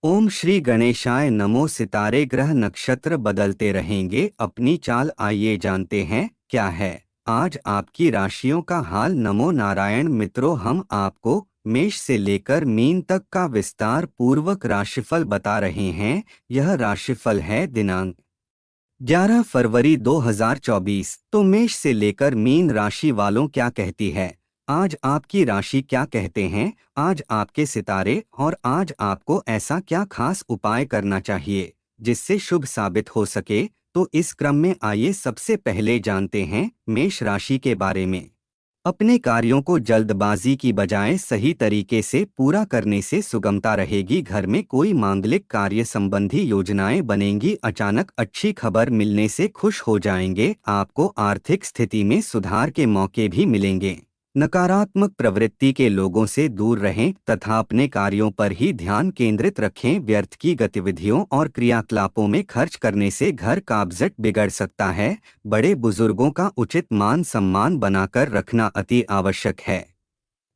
ओम श्री गणेशाय नमो। सितारे ग्रह नक्षत्र बदलते रहेंगे, अपनी चाल आइए जानते हैं क्या है आज आपकी राशियों का हाल। नमो नारायण मित्रों, हम आपको मेष से लेकर मीन तक का विस्तार पूर्वक राशिफल बता रहे हैं। यह राशिफल है दिनांक 11 फरवरी 2024। तो मेष से लेकर मीन राशि वालों क्या कहती है आज आपकी राशि, क्या कहते हैं आज आपके सितारे, और आज आपको ऐसा क्या खास उपाय करना चाहिए जिससे शुभ साबित हो सके। तो इस क्रम में आइए सबसे पहले जानते हैं मेष राशि के बारे में। अपने कार्यों को जल्दबाजी की बजाय सही तरीके से पूरा करने से सुगमता रहेगी। घर में कोई मांगलिक कार्य संबंधी योजनाएं बनेंगी। अचानक अच्छी खबर मिलने से खुश हो जाएंगे। आपको आर्थिक स्थिति में सुधार के मौके भी मिलेंगे। नकारात्मक प्रवृत्ति के लोगों से दूर रहें तथा अपने कार्यों पर ही ध्यान केंद्रित रखें। व्यर्थ की गतिविधियों और क्रियाकलापों में खर्च करने से घर का बजट बिगड़ सकता है। बड़े बुजुर्गों का उचित मान सम्मान बनाकर रखना अति आवश्यक है।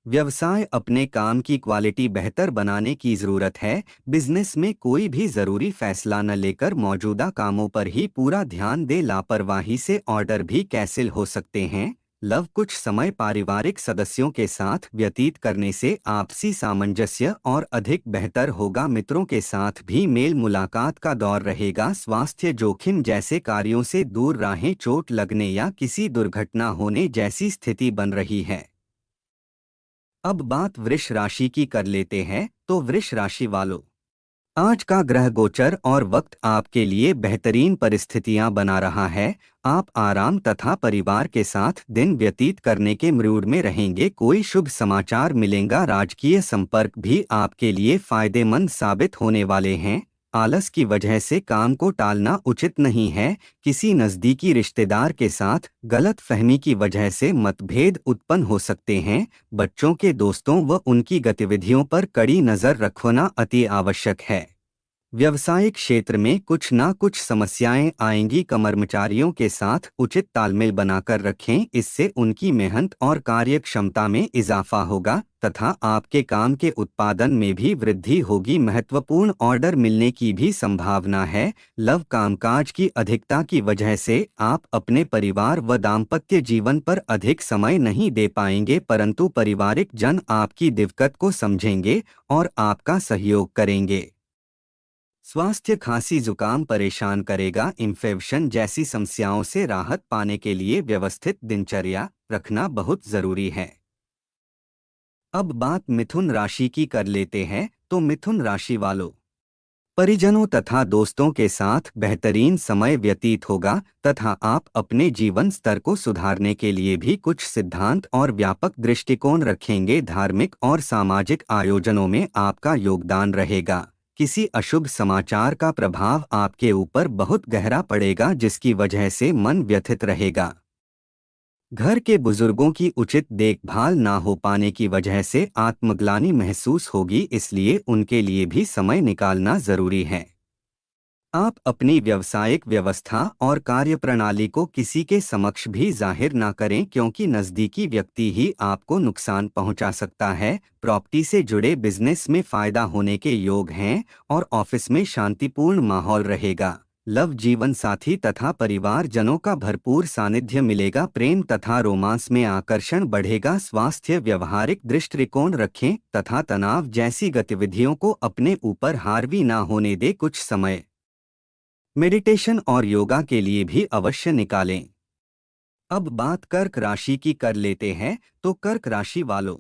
व्यवसाय, अपने काम की क्वालिटी बेहतर बनाने की जरूरत है। बिजनेस में कोई भी जरूरी फैसला न लेकर मौजूदा कामों पर ही पूरा ध्यान दे। लापरवाही से ऑर्डर भी कैंसिल हो सकते हैं। लव, कुछ समय पारिवारिक सदस्यों के साथ व्यतीत करने से आपसी सामंजस्य और अधिक बेहतर होगा। मित्रों के साथ भी मेल मुलाकात का दौर रहेगा। स्वास्थ्य, जोखिम जैसे कार्यों से दूर रहें। चोट लगने या किसी दुर्घटना होने जैसी स्थिति बन रही है। अब बात वृष राशि की कर लेते हैं। तो वृष राशि वालों, आज का ग्रह गोचर और वक्त आपके लिए बेहतरीन परिस्थितियां बना रहा है। आप आराम तथा परिवार के साथ दिन व्यतीत करने के मूड में रहेंगे। कोई शुभ समाचार मिलेगा। राजकीय संपर्क भी आपके लिए फायदेमंद साबित होने वाले हैं। आलस की वजह से काम को टालना उचित नहीं है। किसी नज़दीकी रिश्तेदार के साथ गलत फहमी की वजह से मतभेद उत्पन्न हो सकते हैं। बच्चों के दोस्तों व उनकी गतिविधियों पर कड़ी नज़र रखना अति आवश्यक है। व्यवसायिक क्षेत्र में कुछ ना कुछ समस्याएं आएंगी। कर्मचारियों के साथ उचित तालमेल बनाकर रखें, इससे उनकी मेहनत और कार्यक्षमता में इजाफा होगा तथा आपके काम के उत्पादन में भी वृद्धि होगी। महत्वपूर्ण ऑर्डर मिलने की भी संभावना है। लव, कामकाज की अधिकता की वजह से आप अपने परिवार व दाम्पत्य जीवन पर अधिक समय नहीं दे पाएंगे, परंतु पारिवारिक जन आपकी दिक्कत को समझेंगे और आपका सहयोग करेंगे। स्वास्थ्य, खांसी जुकाम परेशान करेगा। इन्फेक्शन जैसी समस्याओं से राहत पाने के लिए व्यवस्थित दिनचर्या रखना बहुत जरूरी है। अब बात मिथुन राशि की कर लेते हैं। तो मिथुन राशि वालों, परिजनों तथा दोस्तों के साथ बेहतरीन समय व्यतीत होगा तथा आप अपने जीवन स्तर को सुधारने के लिए भी कुछ सिद्धांत और व्यापक दृष्टिकोण रखेंगे। धार्मिक और सामाजिक आयोजनों में आपका योगदान रहेगा। किसी अशुभ समाचार का प्रभाव आपके ऊपर बहुत गहरा पड़ेगा, जिसकी वजह से मन व्यथित रहेगा। घर के बुजुर्गों की उचित देखभाल ना हो पाने की वजह से आत्मग्लानि महसूस होगी, इसलिए उनके लिए भी समय निकालना जरूरी है। आप अपनी व्यावसायिक व्यवस्था और कार्यप्रणाली को किसी के समक्ष भी जाहिर ना करें, क्योंकि नज़दीकी व्यक्ति ही आपको नुकसान पहुंचा सकता है। प्रॉपर्टी से जुड़े बिजनेस में फायदा होने के योग हैं और ऑफिस में शांतिपूर्ण माहौल रहेगा। लव, जीवन साथी तथा परिवारजनों का भरपूर सानिध्य मिलेगा। प्रेम तथा रोमांस में आकर्षण बढ़ेगा। स्वास्थ्य, व्यवहारिक दृष्टिकोण रखें तथा तनाव जैसी गतिविधियों को अपने ऊपर हावी ना होने दे। कुछ समय मेडिटेशन और योगा के लिए भी अवश्य निकालें। अब बात कर्क राशि की कर लेते हैं। तो कर्क राशि वालों,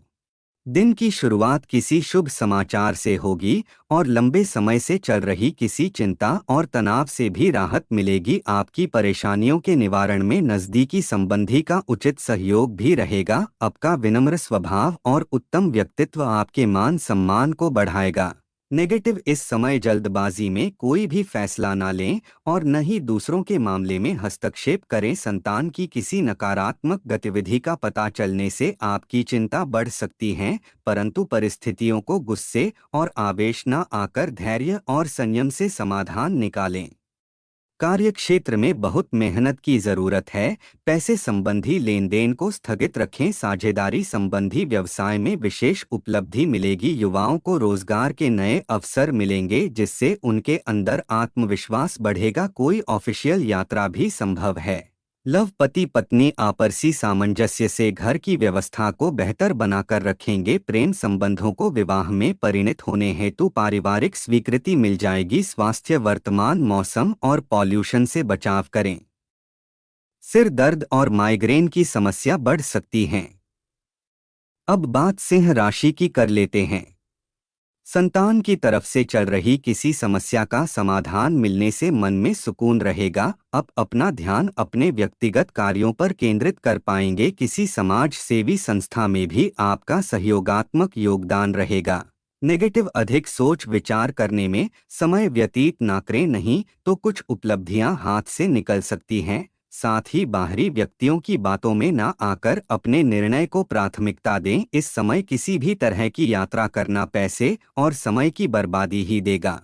दिन की शुरुआत किसी शुभ समाचार से होगी और लंबे समय से चल रही किसी चिंता और तनाव से भी राहत मिलेगी। आपकी परेशानियों के निवारण में नज़दीकी संबंधी का उचित सहयोग भी रहेगा। आपका विनम्र स्वभाव और उत्तम व्यक्तित्व आपके मान सम्मान को बढ़ाएगा। नेगेटिव, इस समय जल्दबाजी में कोई भी फैसला ना लें और न ही दूसरों के मामले में हस्तक्षेप करें। संतान की किसी नकारात्मक गतिविधि का पता चलने से आपकी चिंता बढ़ सकती है, परंतु परिस्थितियों को गुस्से और आवेश न आकर धैर्य और संयम से समाधान निकालें। कार्य क्षेत्र में बहुत मेहनत की जरूरत है। पैसे संबंधी लेन देन को स्थगित रखें। साझेदारी संबंधी व्यवसाय में विशेष उपलब्धि मिलेगी। युवाओं को रोजगार के नए अवसर मिलेंगे जिससे उनके अंदर आत्मविश्वास बढ़ेगा। कोई ऑफिशियल यात्रा भी संभव है। लव पति पत्नी आपसी सामंजस्य से घर की व्यवस्था को बेहतर बनाकर रखेंगे। प्रेम संबंधों को विवाह में परिणत होने हेतु पारिवारिक स्वीकृति मिल जाएगी। स्वास्थ्य वर्तमान मौसम और पॉल्यूशन से बचाव करें। सिर दर्द और माइग्रेन की समस्या बढ़ सकती है। अब बात सिंह राशि की कर लेते हैं। संतान की तरफ से चल रही किसी समस्या का समाधान मिलने से मन में सुकून रहेगा। अब अपना ध्यान अपने व्यक्तिगत कार्यों पर केंद्रित कर पाएंगे। किसी समाज सेवी संस्था में भी आपका सहयोगात्मक योगदान रहेगा। नेगेटिव अधिक सोच विचार करने में समय व्यतीत ना करें, नहीं तो कुछ उपलब्धियां हाथ से निकल सकती हैं। साथ ही बाहरी व्यक्तियों की बातों में ना आकर अपने निर्णय को प्राथमिकता दें। इस समय किसी भी तरह की यात्रा करना पैसे और समय की बर्बादी ही देगा।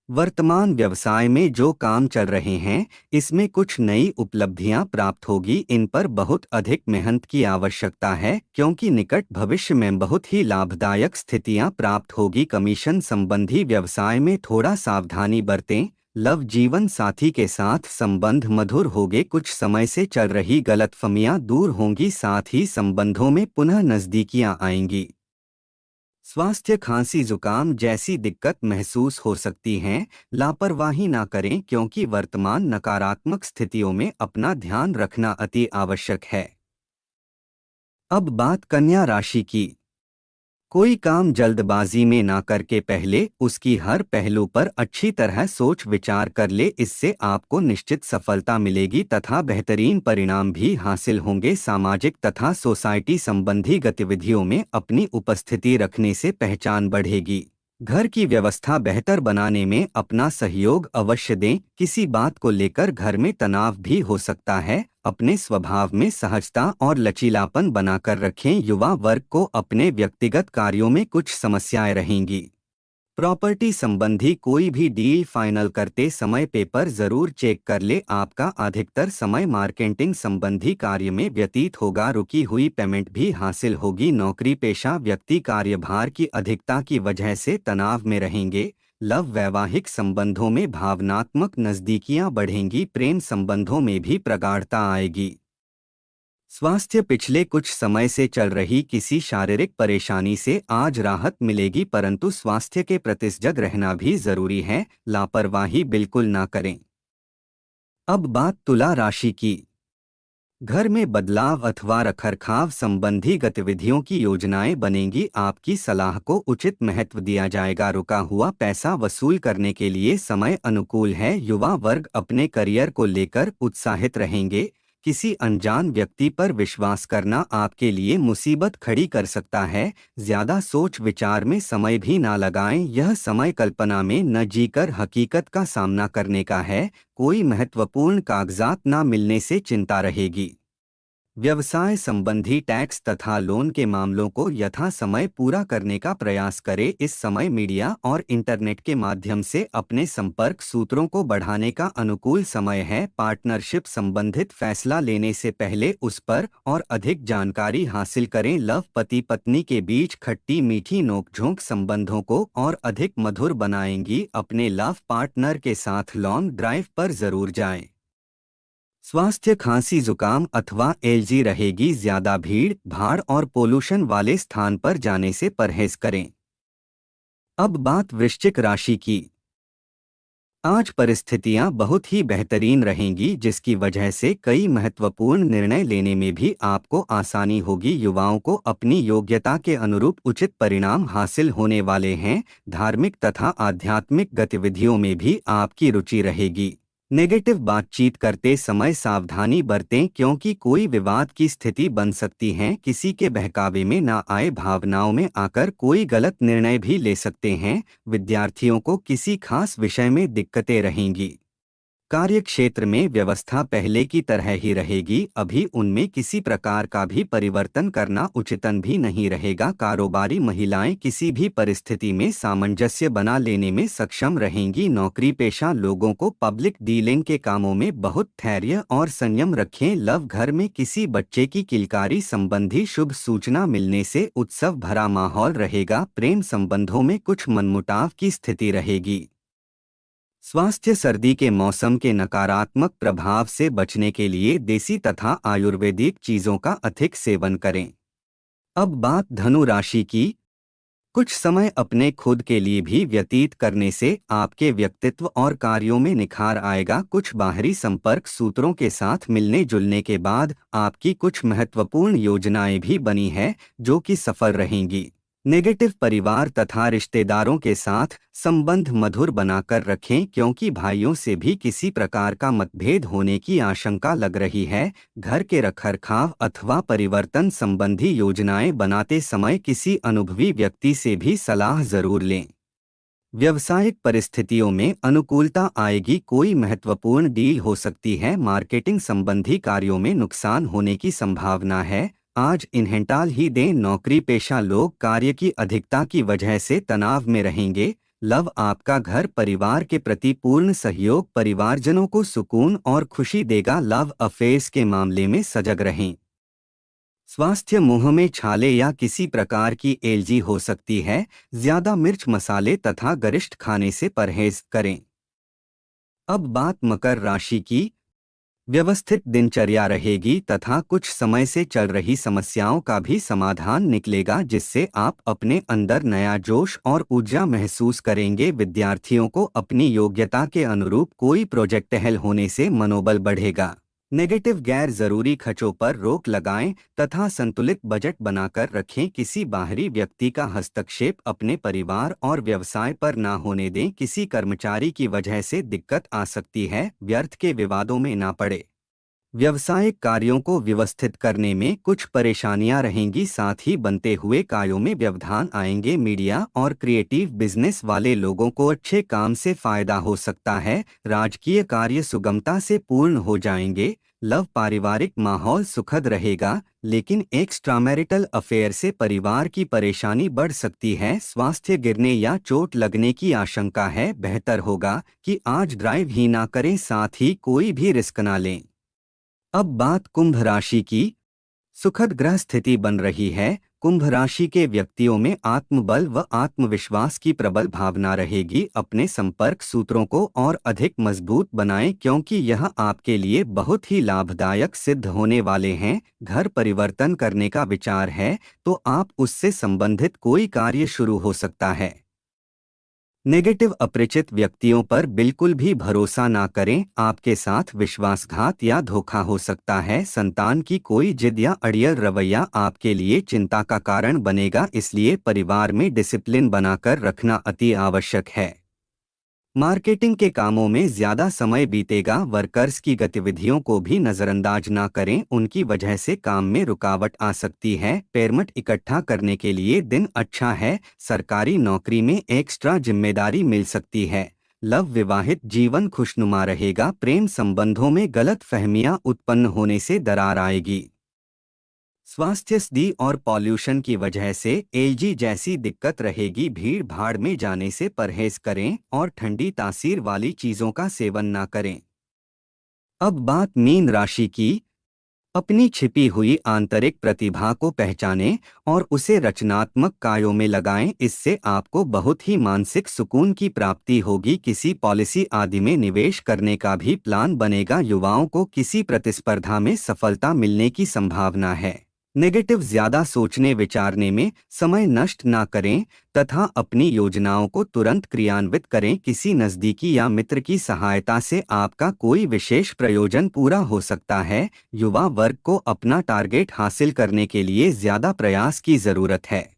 वर्तमान व्यवसाय में जो काम चल रहे हैं इसमें कुछ नई उपलब्धियां प्राप्त होगी। इन पर बहुत अधिक मेहनत की आवश्यकता है क्योंकि निकट भविष्य में बहुत ही लाभदायक स्थितियां प्राप्त होगी। कमीशन संबंधी व्यवसाय में थोड़ा सावधानी बरतें। लव जीवन साथी के साथ संबंध मधुर होंगे। कुछ समय से चल रही गलतफहमियां दूर होंगी। साथ ही संबंधों में पुनः नजदीकियां आएंगी। स्वास्थ्य खांसी जुकाम जैसी दिक्कत महसूस हो सकती हैं। लापरवाही ना करें क्योंकि वर्तमान नकारात्मक स्थितियों में अपना ध्यान रखना अति आवश्यक है। अब बात कन्या राशि की। कोई काम जल्दबाजी में ना करके पहले उसकी हर पहलू पर अच्छी तरह सोच विचार कर ले। इससे आपको निश्चित सफलता मिलेगी तथा बेहतरीन परिणाम भी हासिल होंगे। सामाजिक तथा सोसाइटी संबंधी गतिविधियों में अपनी उपस्थिति रखने से पहचान बढ़ेगी। घर की व्यवस्था बेहतर बनाने में अपना सहयोग अवश्य दें। किसी बात को लेकर घर में तनाव भी हो सकता है। अपने स्वभाव में सहजता और लचीलापन बनाकर रखें। युवा वर्ग को अपने व्यक्तिगत कार्यों में कुछ समस्याएं रहेंगी। प्रॉपर्टी संबंधी कोई भी डील फाइनल करते समय पेपर जरूर चेक कर ले। आपका अधिकतर समय मार्केटिंग संबंधी कार्य में व्यतीत होगा। रुकी हुई पेमेंट भी हासिल होगी। नौकरी पेशा व्यक्ति कार्यभार की अधिकता की वजह से तनाव में रहेंगे। लव वैवाहिक संबंधों में भावनात्मक नजदीकियां बढ़ेंगी। प्रेम संबंधों में भी प्रगाढ़ता आएगी। स्वास्थ्य पिछले कुछ समय से चल रही किसी शारीरिक परेशानी से आज राहत मिलेगी, परंतु स्वास्थ्य के प्रति सजग रहना भी जरूरी है। लापरवाही बिल्कुल ना करें। अब बात तुला राशि की। घर में बदलाव अथवा रखरखाव संबंधी गतिविधियों की योजनाएं बनेंगी। आपकी सलाह को उचित महत्व दिया जाएगा। रुका हुआ पैसा वसूल करने के लिए समय अनुकूल है। युवा वर्ग अपने करियर को लेकर उत्साहित रहेंगे। किसी अनजान व्यक्ति पर विश्वास करना आपके लिए मुसीबत खड़ी कर सकता है। ज्यादा सोच विचार में समय भी ना लगाएं। यह समय कल्पना में न जीकर हकीकत का सामना करने का है। कोई महत्वपूर्ण कागजात ना मिलने से चिंता रहेगी। व्यवसाय संबंधी टैक्स तथा लोन के मामलों को यथा समय पूरा करने का प्रयास करें। इस समय मीडिया और इंटरनेट के माध्यम से अपने संपर्क सूत्रों को बढ़ाने का अनुकूल समय है। पार्टनरशिप संबंधित फैसला लेने से पहले उस पर और अधिक जानकारी हासिल करें। लव पति पत्नी के बीच खट्टी मीठी नोकझोंक संबंधों को और अधिक मधुर बनाएंगी। अपने लव पार्टनर के साथ लॉन्ग ड्राइव पर जरूर जाएं। स्वास्थ्य खांसी जुकाम अथवा एलर्जी रहेगी। ज्यादा भीड़ भाड़ और पोल्यूशन वाले स्थान पर जाने से परहेज करें। अब बात वृश्चिक राशि की। आज परिस्थितियां बहुत ही बेहतरीन रहेंगी जिसकी वजह से कई महत्वपूर्ण निर्णय लेने में भी आपको आसानी होगी। युवाओं को अपनी योग्यता के अनुरूप उचित परिणाम हासिल होने वाले हैं। धार्मिक तथा आध्यात्मिक गतिविधियों में भी आपकी रुचि रहेगी। नेगेटिव बातचीत करते समय सावधानी बरतें क्योंकि कोई विवाद की स्थिति बन सकती है। किसी के बहकावे में ना आए। भावनाओं में आकर कोई गलत निर्णय भी ले सकते हैं। विद्यार्थियों को किसी खास विषय में दिक्कतें रहेंगी। कार्य क्षेत्र में व्यवस्था पहले की तरह ही रहेगी, अभी उनमें किसी प्रकार का भी परिवर्तन करना उचितन भी नहीं रहेगा। कारोबारी महिलाएं किसी भी परिस्थिति में सामंजस्य बना लेने में सक्षम रहेंगी। नौकरी पेशा लोगों को पब्लिक डीलिंग के कामों में बहुत धैर्य और संयम रखें। लव घर में किसी बच्चे की किलकारी संबंधी शुभ सूचना मिलने से उत्सव भरा माहौल रहेगा। प्रेम संबंधों में कुछ मनमुटाव की स्थिति रहेगी। स्वास्थ्य सर्दी के मौसम के नकारात्मक प्रभाव से बचने के लिए देसी तथा आयुर्वेदिक चीजों का अधिक सेवन करें। अब बात धनु राशि की। कुछ समय अपने खुद के लिए भी व्यतीत करने से आपके व्यक्तित्व और कार्यों में निखार आएगा। कुछ बाहरी संपर्क सूत्रों के साथ मिलने जुलने के बाद आपकी कुछ महत्वपूर्ण योजनाएं भी बनी है जो कि सफल रहेंगी। नेगेटिव परिवार तथा रिश्तेदारों के साथ संबंध मधुर बनाकर रखें, क्योंकि भाइयों से भी किसी प्रकार का मतभेद होने की आशंका लग रही है। घर के रखरखाव अथवा परिवर्तन संबंधी योजनाएं बनाते समय किसी अनुभवी व्यक्ति से भी सलाह जरूर लें। व्यावसायिक परिस्थितियों में अनुकूलता आएगी। कोई महत्वपूर्ण डील हो सकती है। मार्केटिंग संबंधी कार्यों में नुकसान होने की संभावना है। आज इन्हें टाल ही दें। नौकरी पेशा लोग कार्य की अधिकता की वजह से तनाव में रहेंगे। लव आपका घर परिवार के प्रति पूर्ण सहयोग परिवारजनों को सुकून और खुशी देगा। लव अफेयर्स के मामले में सजग रहें। स्वास्थ्य मुंह में छाले या किसी प्रकार की एलर्जी हो सकती है। ज्यादा मिर्च मसाले तथा गरिष्ठ खाने से परहेज करें। अब बात मकर राशि की। व्यवस्थित दिनचर्या रहेगी तथा कुछ समय से चल रही समस्याओं का भी समाधान निकलेगा, जिससे आप अपने अंदर नया जोश और ऊर्जा महसूस करेंगे। विद्यार्थियों को अपनी योग्यता के अनुरूप कोई प्रोजेक्ट हल होने से मनोबल बढ़ेगा। नेगेटिव गैर जरूरी खर्चों पर रोक लगाएं तथा संतुलित बजट बनाकर रखें। किसी बाहरी व्यक्ति का हस्तक्षेप अपने परिवार और व्यवसाय पर न होने दें। किसी कर्मचारी की वजह से दिक्कत आ सकती है। व्यर्थ के विवादों में ना पड़े। व्यावसायिक कार्यों को व्यवस्थित करने में कुछ परेशानियां रहेंगी, साथ ही बनते हुए कार्यों में व्यवधान आएंगे। मीडिया और क्रिएटिव बिजनेस वाले लोगों को अच्छे काम से फायदा हो सकता है। राजकीय कार्य सुगमता से पूर्ण हो जाएंगे। लव पारिवारिक माहौल सुखद रहेगा, लेकिन एक्स्ट्रामैरिटल अफेयर से परिवार की परेशानी बढ़ सकती है। स्वास्थ्य गिरने या चोट लगने की आशंका है। बेहतर होगा कि आज ड्राइव ही ना करें, साथ ही कोई भी रिस्क ना लें। अब बात कुंभ राशि की। सुखद ग्रह स्थिति बन रही है। कुंभ राशि के व्यक्तियों में आत्मबल व आत्मविश्वास की प्रबल भावना रहेगी। अपने संपर्क सूत्रों को और अधिक मजबूत बनाएं, क्योंकि यह आपके लिए बहुत ही लाभदायक सिद्ध होने वाले हैं। घर परिवर्तन करने का विचार है तो आप उससे संबंधित कोई कार्य शुरू हो सकता है। नेगेटिव अपरिचित व्यक्तियों पर बिल्कुल भी भरोसा ना करें। आपके साथ विश्वासघात या धोखा हो सकता है। संतान की कोई जिद या अड़ियल रवैया आपके लिए चिंता का कारण बनेगा, इसलिए परिवार में डिसिप्लिन बनाकर रखना अति आवश्यक है। मार्केटिंग के कामों में ज्यादा समय बीतेगा। वर्कर्स की गतिविधियों को भी नजरअंदाज ना करें, उनकी वजह से काम में रुकावट आ सकती है। पेमेंट इकट्ठा करने के लिए दिन अच्छा है। सरकारी नौकरी में एक्स्ट्रा जिम्मेदारी मिल सकती है। लव विवाहित जीवन खुशनुमा रहेगा। प्रेम संबंधों में गलत फहमियां उत्पन्न होने से दरार आएगी। स्वास्थ्य स्थिति और पॉल्यूशन की वजह से एलर्जी जैसी दिक्कत रहेगी। भीड़ भाड़ में जाने से परहेज करें और ठंडी तासीर वाली चीजों का सेवन ना करें। अब बात मीन राशि की। अपनी छिपी हुई आंतरिक प्रतिभा को पहचानें और उसे रचनात्मक कार्यों में लगाएं। इससे आपको बहुत ही मानसिक सुकून की प्राप्ति होगी। किसी पॉलिसी आदि में निवेश करने का भी प्लान बनेगा। युवाओं को किसी प्रतिस्पर्धा में सफलता मिलने की संभावना है। नेगेटिव ज्यादा सोचने विचारने में समय नष्ट ना करें तथा अपनी योजनाओं को तुरंत क्रियान्वित करें। किसी नजदीकी या मित्र की सहायता से आपका कोई विशेष प्रयोजन पूरा हो सकता है। युवा वर्ग को अपना टारगेट हासिल करने के लिए ज्यादा प्रयास की जरूरत है।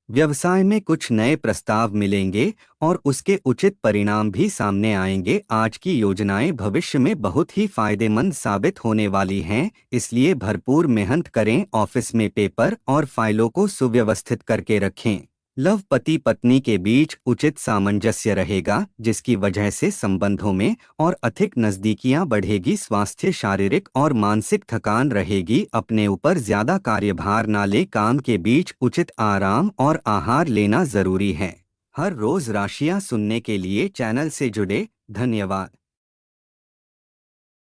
व्यवसाय में कुछ नए प्रस्ताव मिलेंगे और उसके उचित परिणाम भी सामने आएंगे। आज की योजनाएं भविष्य में बहुत ही फायदेमंद साबित होने वाली हैं, इसलिए भरपूर मेहनत करें। ऑफिस में पेपर और फाइलों को सुव्यवस्थित करके रखें। लव पति पत्नी के बीच उचित सामंजस्य रहेगा, जिसकी वजह से संबंधों में और अधिक नजदीकियां बढ़ेगी। स्वास्थ्य शारीरिक और मानसिक थकान रहेगी। अपने ऊपर ज्यादा कार्यभार ना ले, काम के बीच उचित आराम और आहार लेना जरूरी है। हर रोज राशियां सुनने के लिए चैनल से जुड़े। धन्यवाद।